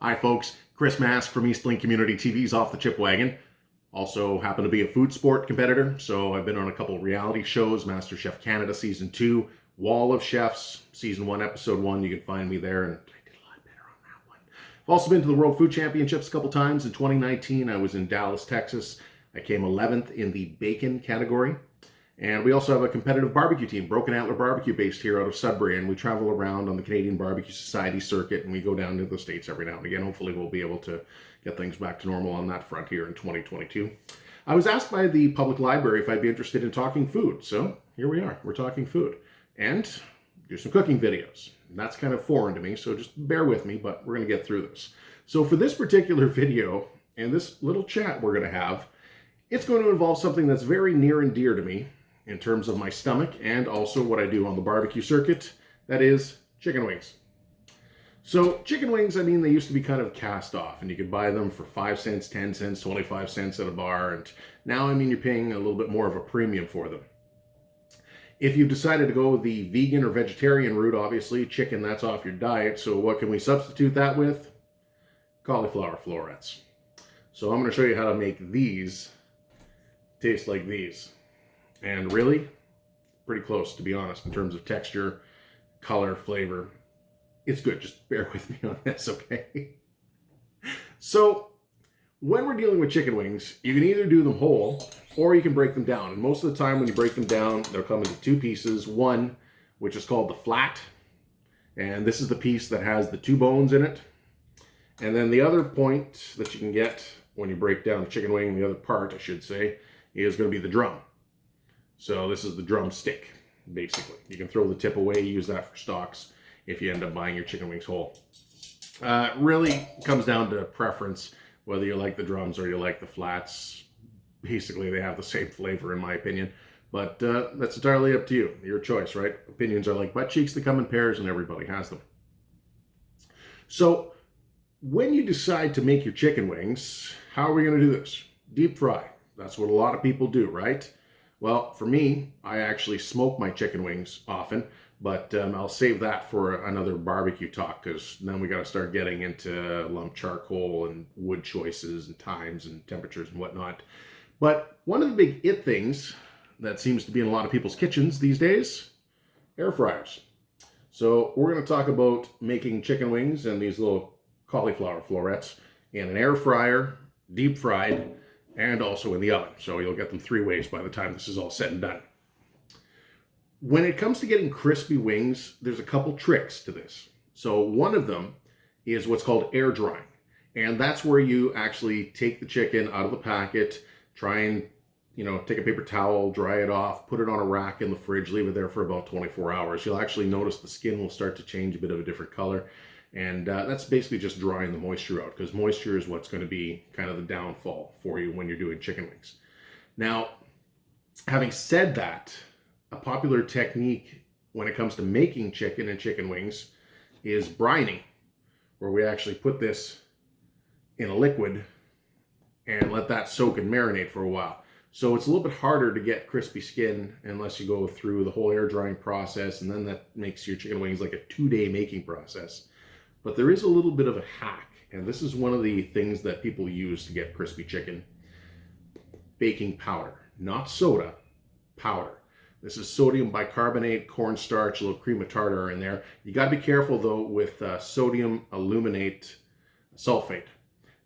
Hi folks, Chris Mask from East Link Community TV's Off the Chip Wagon. Also happen to be a food sport competitor, so I've been on a couple of reality shows, MasterChef Canada Season 2, Wall of Chefs, Season 1, Episode 1, you can find me there, and I did a lot better on that one. I've also been to the World Food Championships a couple times. In 2019, I was in Dallas, Texas. I came 11th in the bacon category. And we also have a competitive barbecue team, Broken Antler Barbecue, based here out of Sudbury, and we travel around on the Canadian Barbecue Society circuit, and we go down to the States every now and again. Hopefully we'll be able to get things back to normal on that front here in 2022. I was asked by the public library if I'd be interested in talking food, so here we are. We're talking food, and do some cooking videos. That's kind of foreign to me, so just bear with me, but we're going to get through this. So for this particular video, and this little chat we're going to have, it's going to involve something that's very near and dear to me, in terms of my stomach and also what I do on the barbecue circuit, that is chicken wings. So chicken wings, I mean, they used to be kind of cast off, and you could buy them for 5 cents, 10 cents, 25 cents at a bar, and now, I mean, you're paying a little bit more of a premium for them. If you've decided to go the vegan or vegetarian route, obviously, chicken, that's off your diet, so what can we substitute that with? Cauliflower florets. So I'm going to show you how to make these taste like these. And really, pretty close, to be honest, in terms of texture, color, flavor. It's good. Just bear with me on this, okay? So, when we're dealing with chicken wings, you can either do them whole, or you can break them down. And most of the time when you break them down, they'll come into two pieces. One, which is called the flat. And this is the piece that has the 2 bones in it. And then the other point that you can get when you break down the chicken wing, the other part, I should say, is going to be the drum. So this is the drumstick, basically. You can throw the tip away, use that for stocks if you end up buying your chicken wings whole. Really comes down to preference, whether you like the drums or you like the flats. Basically, they have the same flavor, in my opinion. But that's entirely up to you. Your choice, right? Opinions are like butt cheeks that come in pairs, and everybody has them. So when you decide to make your chicken wings, how are we going to do this? Deep fry. That's what a lot of people do, right? Well, for me, I actually smoke my chicken wings often, but I'll save that for another barbecue talk, because then we got to start getting into lump charcoal and wood choices and times and temperatures and whatnot. But one of the big it things that seems to be in a lot of people's kitchens these days, air fryers. So we're going to talk about making chicken wings and these little cauliflower florets in an air fryer, deep fried, and also in the oven. So you'll get them 3 ways by the time this is all said and done. When it comes to getting crispy wings, there's a couple tricks to this. So one of them is what's called air drying. And that's where you actually take the chicken out of the packet, try and, take a paper towel, dry it off, put it on a rack in the fridge, leave it there for about 24 hours. You'll actually notice the skin will start to change a bit of a different color. And that's basically just drying the moisture out, because moisture is what's going to be kind of the downfall for you when you're doing chicken wings. Now, having said that, a popular technique when it comes to making chicken and chicken wings is brining, where we actually put this in a liquid and let that soak and marinate for a while. So it's a little bit harder to get crispy skin unless you go through the whole air drying process, and then that makes your chicken wings like a 2-day making process. But there is a little bit of a hack, and this is one of the things that people use to get crispy chicken. Baking powder, not soda, powder. This is sodium bicarbonate, cornstarch, a little cream of tartar in there. You got to be careful though with sodium aluminate sulfate.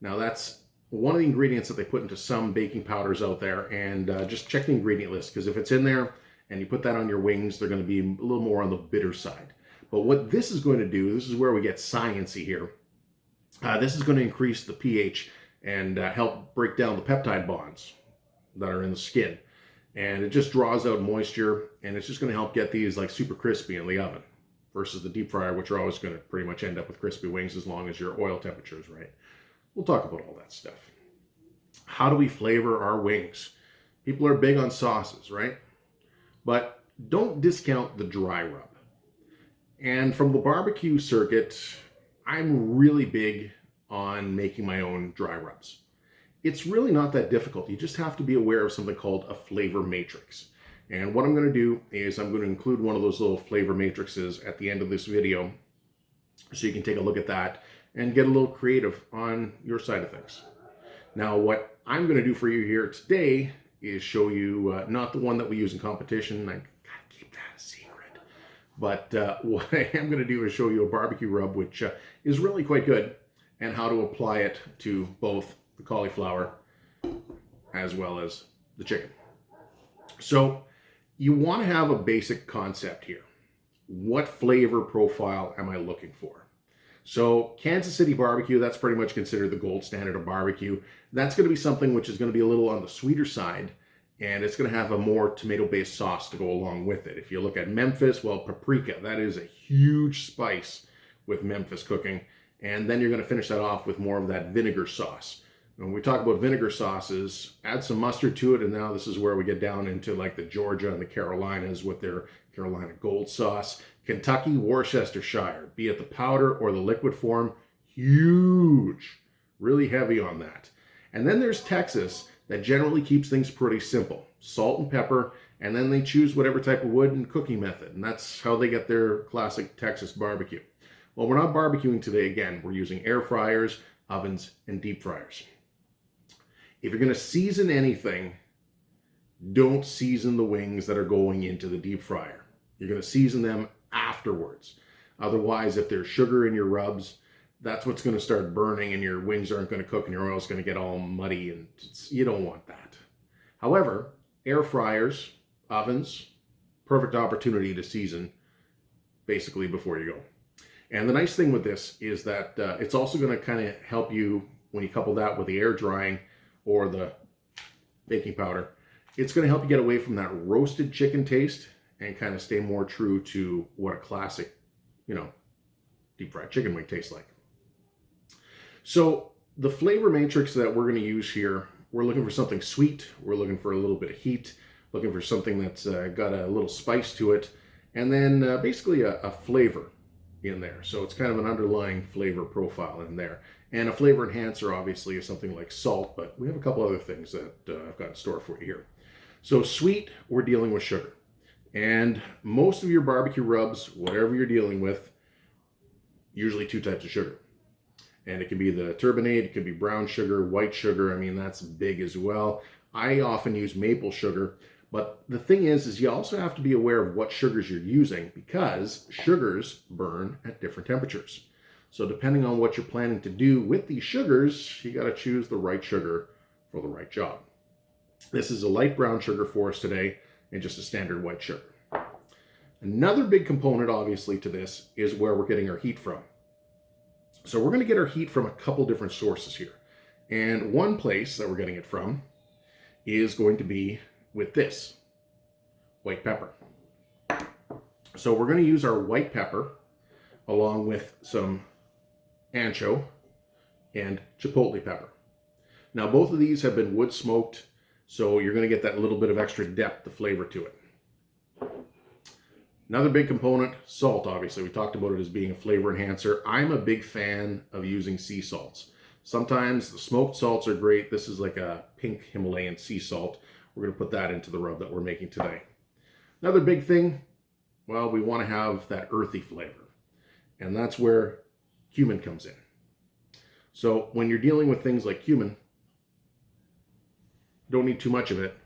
Now that's one of the ingredients that they put into some baking powders out there, and just check the ingredient list, because if it's in there and you put that on your wings, they're going to be a little more on the bitter side. But what this is going to do, this is where we get sciencey here. This is going to increase the pH and help break down the peptide bonds that are in the skin. And it just draws out moisture, and it's just going to help get these like super crispy in the oven versus the deep fryer, which are always going to pretty much end up with crispy wings as long as your oil temperature is right. We'll talk about all that stuff. How do we flavor our wings? People are big on sauces, right? But don't discount the dry rub. And from the barbecue circuit, I'm really big on making my own dry rubs. It's really not that difficult. You just have to be aware of something called a flavor matrix. And what I'm going to do is I'm going to include one of those little flavor matrices at the end of this video, so you can take a look at that and get a little creative on your side of things. Now, what I'm going to do for you here today is show you not the one that we use in competition. I gotta keep that a secret. But what I am going to do is show you a barbecue rub, which is really quite good, and how to apply it to both the cauliflower as well as the chicken. So you want to have a basic concept here. What flavor profile am I looking for? So Kansas City barbecue, that's pretty much considered the gold standard of barbecue. That's going to be something which is going to be a little on the sweeter side, and it's going to have a more tomato-based sauce to go along with it. If you look at Memphis, well, paprika, that is a huge spice with Memphis cooking. And then you're going to finish that off with more of that vinegar sauce. When we talk about vinegar sauces, add some mustard to it, and now this is where we get down into like the Georgia and the Carolinas with their Carolina Gold sauce. Kentucky Worcestershire, be it the powder or the liquid form, huge, really heavy on that. And then there's Texas, that generally keeps things pretty simple. Salt and pepper, and then they choose whatever type of wood and cooking method, and that's how they get their classic Texas barbecue. Well, we're not barbecuing today again. We're using air fryers, ovens, and deep fryers. If you're going to season anything, don't season the wings that are going into the deep fryer. You're going to season them afterwards. Otherwise, if there's sugar in your rubs, that's what's going to start burning and your wings aren't going to cook and your oil's going to get all muddy, and you don't want that. However, air fryers, ovens, perfect opportunity to season basically before you go. And the nice thing with this is that it's also going to kind of help you when you couple that with the air drying or the baking powder. It's going to help you get away from that roasted chicken taste and kind of stay more true to what a classic, deep fried chicken wing tastes like. So the flavor matrix that we're going to use here, we're looking for something sweet. We're looking for a little bit of heat, looking for something that's got a little spice to it, and then basically a flavor in there. So it's kind of an underlying flavor profile in there. And a flavor enhancer obviously is something like salt, but we have a couple other things that I've got in store for you here. So sweet, we're dealing with sugar. And most of your barbecue rubs, whatever you're dealing with, usually two types of sugar. And it can be the turbinate, it can be brown sugar, white sugar. I mean, that's big as well. I often use maple sugar. But the thing is you also have to be aware of what sugars you're using, because sugars burn at different temperatures. So depending on what you're planning to do with these sugars, you got to choose the right sugar for the right job. This is a light brown sugar for us today and just a standard white sugar. Another big component, obviously, to this is where we're getting our heat from. So we're going to get our heat from a couple different sources here. And one place that we're getting it from is going to be with this, white pepper. So we're going to use our white pepper along with some ancho and chipotle pepper. Now both of these have been wood smoked, so you're going to get that little bit of extra depth of flavor to it. Another big component, salt, obviously. We talked about it as being a flavor enhancer. I'm a big fan of using sea salts. Sometimes the smoked salts are great. This is like a pink Himalayan sea salt. We're going to put that into the rub that we're making today. Another big thing, well, we want to have that earthy flavor. And that's where cumin comes in. So when you're dealing with things like cumin, don't need too much of it,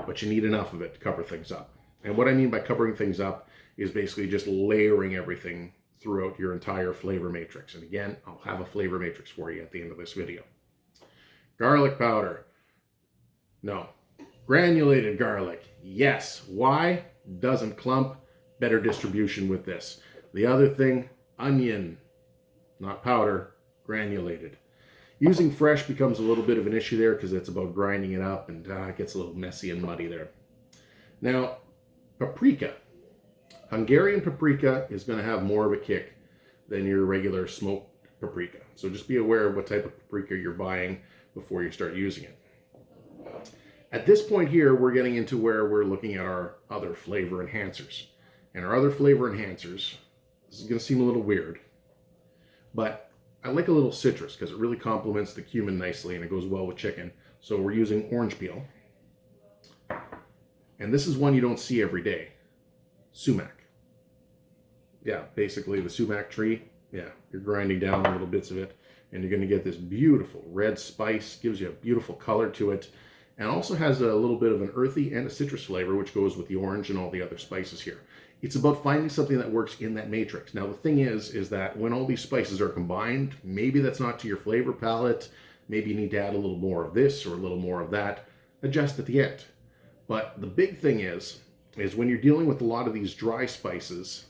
but you need enough of it to cover things up. And what I mean by covering things up is basically just layering everything throughout your entire flavor matrix. And again, I'll have a flavor matrix for you at the end of this video. Garlic powder. No. Granulated garlic. Yes. Why? Doesn't clump. Better distribution with this. The other thing, onion. Not powder, granulated. Using fresh becomes a little bit of an issue there because it's about grinding it up, and it gets a little messy and muddy there. Now, paprika. Hungarian paprika is going to have more of a kick than your regular smoked paprika. So just be aware of what type of paprika you're buying before you start using it. At this point here, we're getting into where we're looking at our other flavor enhancers. And our other flavor enhancers, this is going to seem a little weird, but I like a little citrus because it really complements the cumin nicely and it goes well with chicken. So we're using orange peel. And this is one you don't see every day. Sumac. Yeah, basically the sumac tree Yeah, you're grinding down the little bits of it, and you're going to get this beautiful red spice. Gives you a beautiful color to it, and also has a little bit of an earthy and a citrus flavor, which goes with the orange and all the other spices here. It's about finding something that works in that matrix. Now, the thing is that when all these spices are combined, maybe that's not to your flavor palette. Maybe you need to add a little more of this or a little more of that. Adjust at the end. But the big thing is when you're dealing with a lot of these dry spices,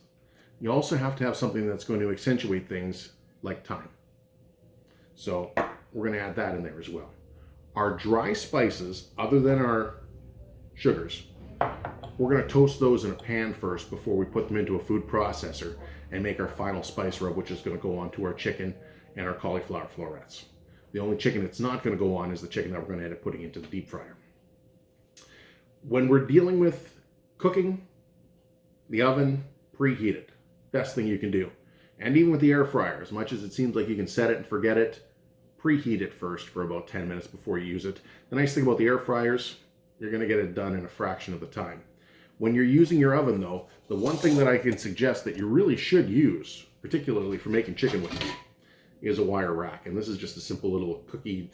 you also have to have something that's going to accentuate things like thyme. So we're going to add that in there as well. Our dry spices, other than our sugars, we're going to toast those in a pan first before we put them into a food processor and make our final spice rub, which is going to go onto our chicken and our cauliflower florets. The only chicken it's not going to go on is the chicken that we're going to end up putting into the deep fryer. When we're dealing with cooking, the oven, preheated. Best thing you can do. And even with the air fryer, as much as it seems like you can set it and forget it, preheat it first for about 10 minutes before you use it. The nice thing about the air fryers, you're going to get it done in a fraction of the time. When you're using your oven, though, the one thing that I can suggest that you really should use, particularly for making chicken wings, is a wire rack. And this is just a simple little cookie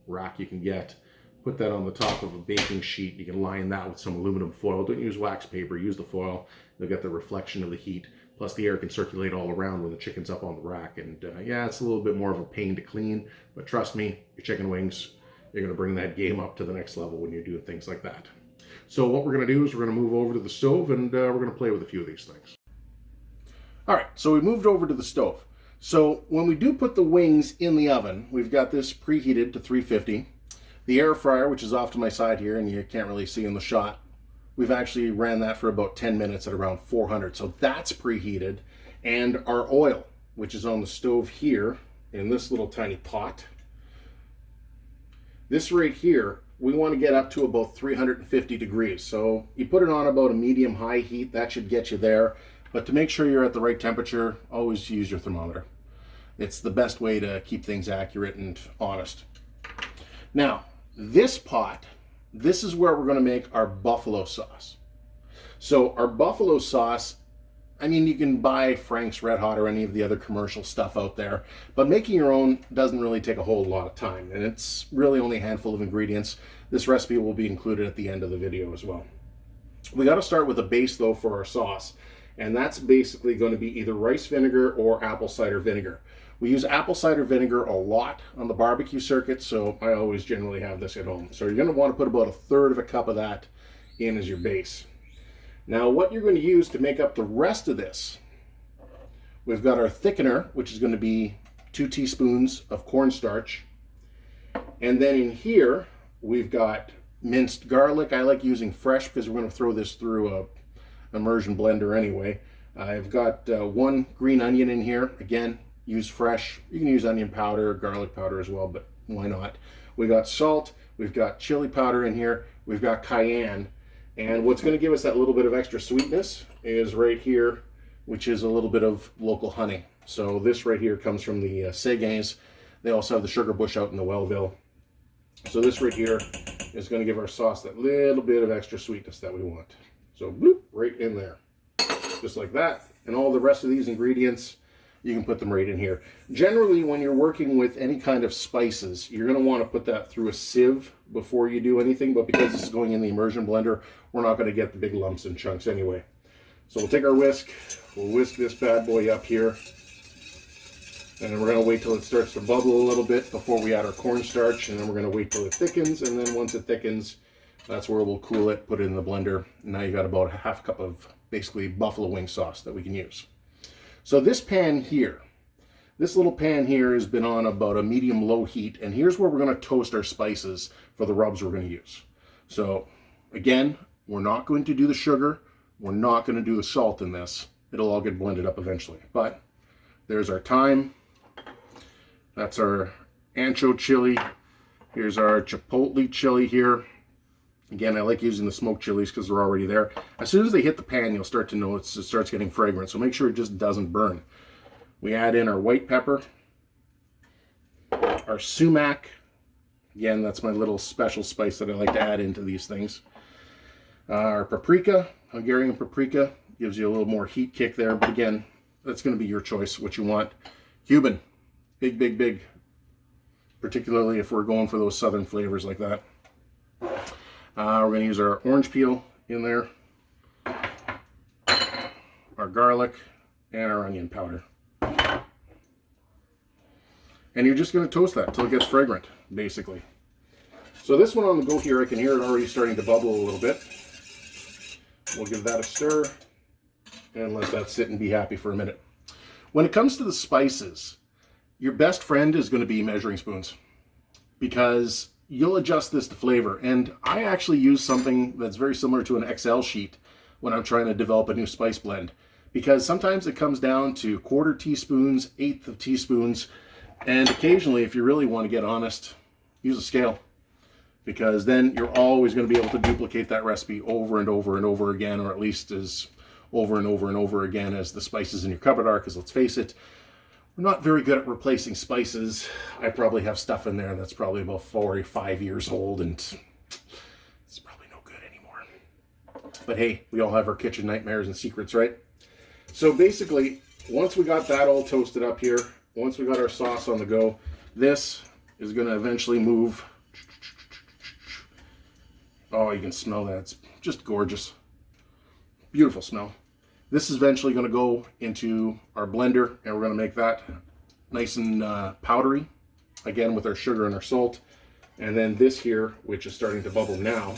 rack you can get. Put that on the top of a baking sheet. You can line that with some aluminum foil. Don't use wax paper, use the foil. You'll get the reflection of the heat. Plus the air can circulate all around when the chicken's up on the rack. And yeah, it's a little bit more of a pain to clean, but trust me, your chicken wings, you're gonna bring that game up to the next level when you're doing things like that. So what we're gonna do is we're gonna move over to the stove, and we're gonna play with a few of these things. All right, so we moved over to the stove. So when we do put the wings in the oven, we've got this preheated to 350. The air fryer, which is off to my side here, and you can't really see in the shot, we've actually ran that for about 10 minutes at around 400. So that's preheated. And our oil, which is on the stove here in this little tiny pot. This right here, we want to get up to about 350 degrees. So you put it on about a medium-high heat, that should get you there. But to make sure you're at the right temperature, always use your thermometer. It's the best way to keep things accurate and honest. Now, this pot, this is where we're going to make our buffalo sauce. So our buffalo sauce, I mean, you can buy Frank's Red Hot or any of the other commercial stuff out there, but making your own doesn't really take a whole lot of time, and it's really only a handful of ingredients. This recipe will be included at the end of the video as well. We got to start with a base, though, for our sauce, and that's basically going to be either rice vinegar or apple cider vinegar. We use apple cider vinegar a lot on the barbecue circuit, so I always generally have this at home. So you're going to want to put about 1/3 of a cup of that in as your base. Now what you're going to use to make up the rest of this, we've got our thickener, which is going to be 2 teaspoons of cornstarch. And then in here, we've got minced garlic. I like using fresh because we're going to throw this through a immersion blender anyway. I've got 1 green onion in here. Again, use fresh. You can use onion powder, garlic powder as well, but why not? We got salt, we've got chili powder in here, we've got cayenne, and what's going to give us that little bit of extra sweetness is right here, which is a little bit of local honey. So this right here comes from the Séguins. They also have the sugar bush out in the Wellville. So this right here is going to give our sauce that little bit of extra sweetness that we want. So bloop, right in there, just like that. And all the rest of these ingredients, you can put them right in here. Generally, when you're working with any kind of spices, you're going to want to put that through a sieve before you do anything, but because this is going in the immersion blender, we're not going to get the big lumps and chunks anyway. So we'll take our whisk, we'll whisk this bad boy up here, and then we're going to wait till it starts to bubble a little bit before we add our cornstarch, and then we're going to wait till it thickens, and then once it thickens, that's where we'll cool it, put it in the blender. Now you got about a 1/2 cup of basically buffalo wing sauce that we can use. So this pan here, this little pan here has been on about a medium-low heat, and here's where we're going to toast our spices for the rubs we're going to use. So again, we're not going to do the sugar, we're not going to do the salt in this. It'll all get blended up eventually. But there's our thyme, that's our ancho chili, here's our chipotle chili here. Again, I like using the smoked chilies because they're already there. As soon as they hit the pan, you'll start to notice it starts getting fragrant. So make sure it just doesn't burn. We add in our white pepper, our sumac. Again, that's my little special spice that I like to add into these things. Our paprika, Hungarian paprika, gives you a little more heat kick there. But again, that's going to be your choice, what you want. Cumin, big, big, big. Particularly if we're going for those southern flavors like that. We're going to use our orange peel in there, our garlic, and our onion powder. And you're just going to toast that until it gets fragrant, basically. So this one on the go here, I can hear it already starting to bubble a little bit. We'll give that a stir and let that sit and be happy for a minute. When it comes to the spices, your best friend is going to be measuring spoons, because you'll adjust this to flavor. And I actually use something that's very similar to an Excel sheet when I'm trying to develop a new spice blend, because sometimes it comes down to 1/4 teaspoons, 1/8 of teaspoons, and occasionally, if you really want to get honest, use a scale, because then you're always going to be able to duplicate that recipe over and over and over again, or at least as over and over and over again as the spices in your cupboard are, because let's face it, we're not very good at replacing spices. I probably have stuff in there that's probably about 4 or 5 years old, and it's probably no good anymore. But hey, we all have our kitchen nightmares and secrets, right? So basically, once we got that all toasted up here, once we got our sauce on the go, this is going to eventually move. Oh, you can smell that. It's just gorgeous. Beautiful smell. This is eventually going to go into our blender, and we're going to make that nice and powdery, again with our sugar and our salt. And then this here, which is starting to bubble now,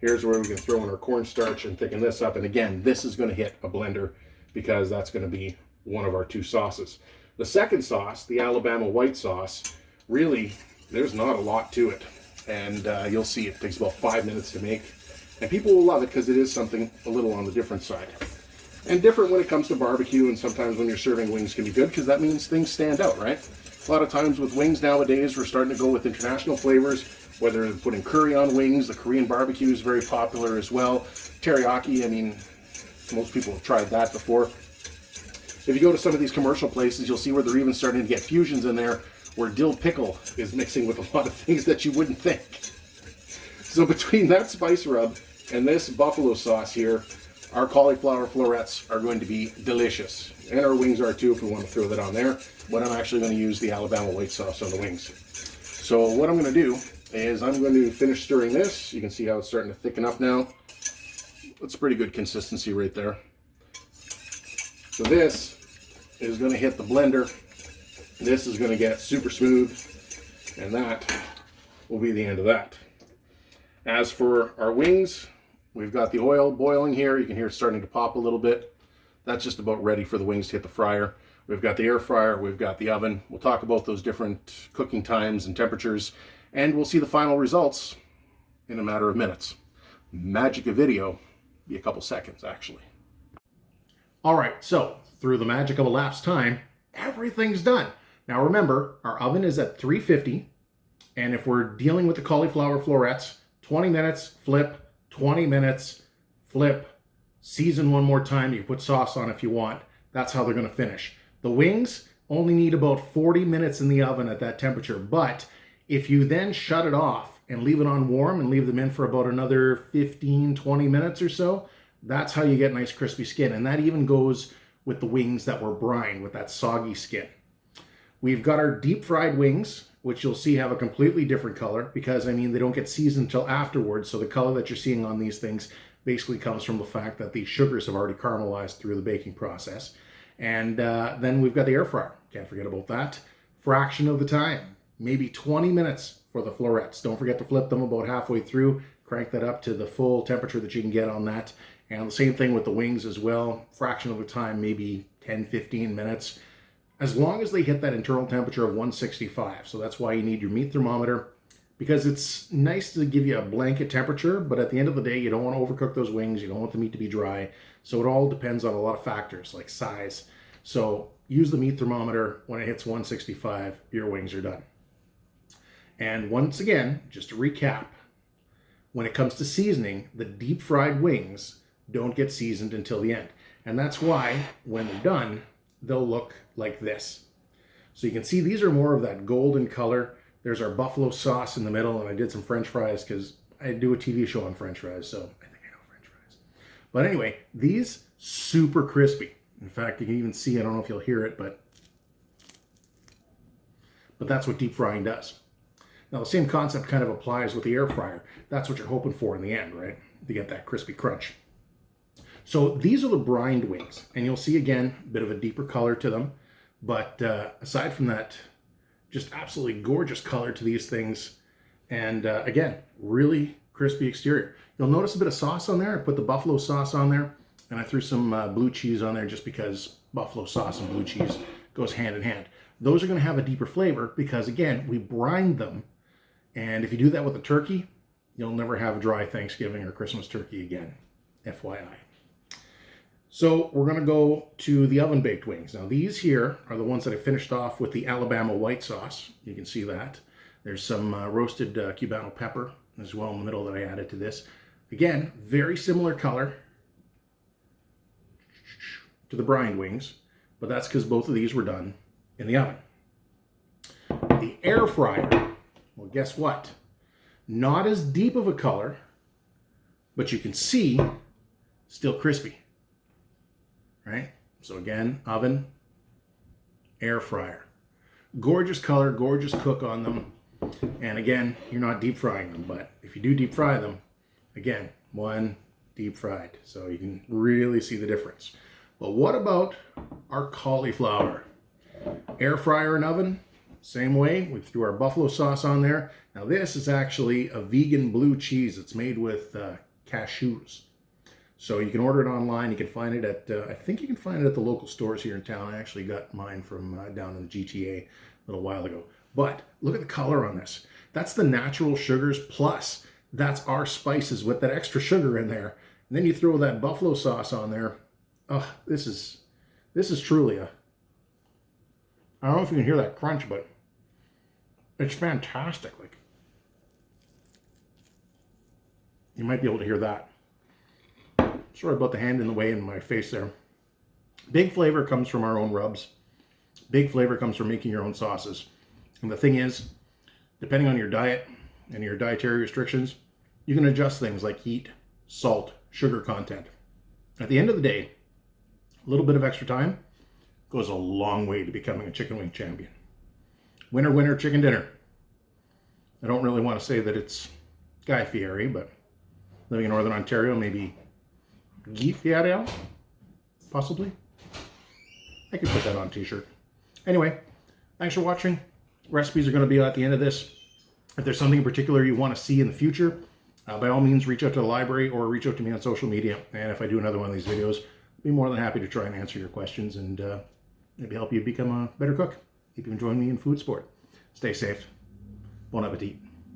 here's where we can throw in our cornstarch and thicken this up. And again, this is going to hit a blender, because that's going to be one of our 2 sauces. The second sauce, the Alabama white sauce, really, there's not a lot to it. And you'll see it takes about 5 minutes to make. And people will love it because it is something a little on the different side. And different when it comes to barbecue, and sometimes when you're serving wings can be good, because that means things stand out, right? A lot of times with wings nowadays, we're starting to go with international flavors, whether they're putting curry on wings. The Korean barbecue is very popular as well. Teriyaki, I mean, most people have tried that before. If you go to some of these commercial places, you'll see where they're even starting to get fusions in there, where dill pickle is mixing with a lot of things that you wouldn't think. So between that spice rub and this buffalo sauce here, our cauliflower florets are going to be delicious. And our wings are too, if we want to throw that on there. But I'm actually going to use the Alabama white sauce on the wings. So what I'm going to do is I'm going to finish stirring this. You can see how it's starting to thicken up now. That's pretty good consistency right there. So this is going to hit the blender. This is going to get super smooth, and that will be the end of that. As for our wings, we've got the oil boiling here. You can hear it starting to pop a little bit. That's just about ready for the wings to hit the fryer. We've got the air fryer, we've got the oven. We'll talk about those different cooking times and temperatures, and we'll see the final results in a matter of minutes. Magic of video, be a couple seconds actually. All right, so through the magic of elapsed time, everything's done. Now remember, our oven is at 350, and if we're dealing with the cauliflower florets, 20 minutes, flip, 20 minutes, flip, season one more time. You put sauce on if you want. That's how they're going to finish. The wings only need about 40 minutes in the oven at that temperature, but if you then shut it off and leave it on warm and leave them in for about another 15, 20 minutes or so, that's how you get nice crispy skin. And that even goes with the wings that were brined with that soggy skin. We've got our deep fried wings, which you'll see have a completely different color because, I mean, they don't get seasoned until afterwards. So the color that you're seeing on these things basically comes from the fact that the sugars have already caramelized through the baking process. And then we've got the air fryer. Can't forget about that. Fraction of the time, maybe 20 minutes for the florets. Don't forget to flip them about halfway through. Crank that up to the full temperature that you can get on that. And the same thing with the wings as well. Fraction of the time, maybe 10, 15 minutes. As long as they hit that internal temperature of 165. So that's why you need your meat thermometer, because it's nice to give you a blanket temperature, but at the end of the day, you don't want to overcook those wings. You don't want the meat to be dry. So it all depends on a lot of factors like size. So use the meat thermometer. When it hits 165, your wings are done. And once again, just to recap, when it comes to seasoning, the deep fried wings don't get seasoned until the end. And that's why when they're done, they'll look like this. So you can see these are more of that golden color. There's our buffalo sauce in the middle, and I did some French fries because I do a TV show on French fries, so I think I know French fries. But anyway, these super crispy. In fact, you can even see, I don't know if you'll hear it, but that's what deep frying does. Now, the same concept kind of applies with the air fryer. That's what you're hoping for in the end, right? To get that crispy crunch. So these are the brined wings, and you'll see again a bit of a deeper color to them. But aside from that, just absolutely gorgeous color to these things. And again, really crispy exterior. You'll notice a bit of sauce on there. I put the buffalo sauce on there, and I threw some blue cheese on there just because buffalo sauce and blue cheese goes hand in hand. Those are going to have a deeper flavor because, again, we brined them. And if you do that with a turkey, you'll never have a dry Thanksgiving or Christmas turkey again, FYI. So we're going to go to the oven-baked wings. Now these here are the ones that I finished off with the Alabama white sauce. You can see that. There's some roasted Cubano pepper as well in the middle that I added to this. Again, very similar color to the brined wings, but that's because both of these were done in the oven. The air fryer, well, guess what? Not as deep of a color, but you can see still crispy. Right? So again, oven, air fryer. Gorgeous color, gorgeous cook on them. And again, you're not deep frying them, but if you do deep fry them, again, one deep fried. So you can really see the difference. But what about our cauliflower? Air fryer and oven, same way. We threw our buffalo sauce on there. Now this is actually a vegan blue cheese. It's made with cashews. So you can order it online. You can find it at, I think you can find it at the local stores here in town. I actually got mine from down in the GTA a little while ago. But look at the color on this. That's the natural sugars plus that's our spices with that extra sugar in there. And then you throw that buffalo sauce on there. Oh, this is truly a, I don't know if you can hear that crunch, but it's fantastic. Like, you might be able to hear that. Sorry about the hand in the way in my face there. Big flavor comes from our own rubs. Big flavor comes from making your own sauces. And the thing is, depending on your diet and your dietary restrictions, you can adjust things like heat, salt, sugar content. At the end of the day, a little bit of extra time goes a long way to becoming a chicken wing champion. Winner, winner, chicken dinner. I don't really want to say that it's Guy Fieri, but living in Northern Ontario, maybe Guy Fieri, possibly. I could put that on a t-shirt. Anyway, thanks for watching. Recipes are going to be at the end of this. If there's something in particular you want to see in the future, by all means, reach out to the library or reach out to me on social media. And if I do another one of these videos, I'll be more than happy to try and answer your questions and maybe help you become a better cook. Keep enjoying me in food sport. Stay safe. Bon appetit.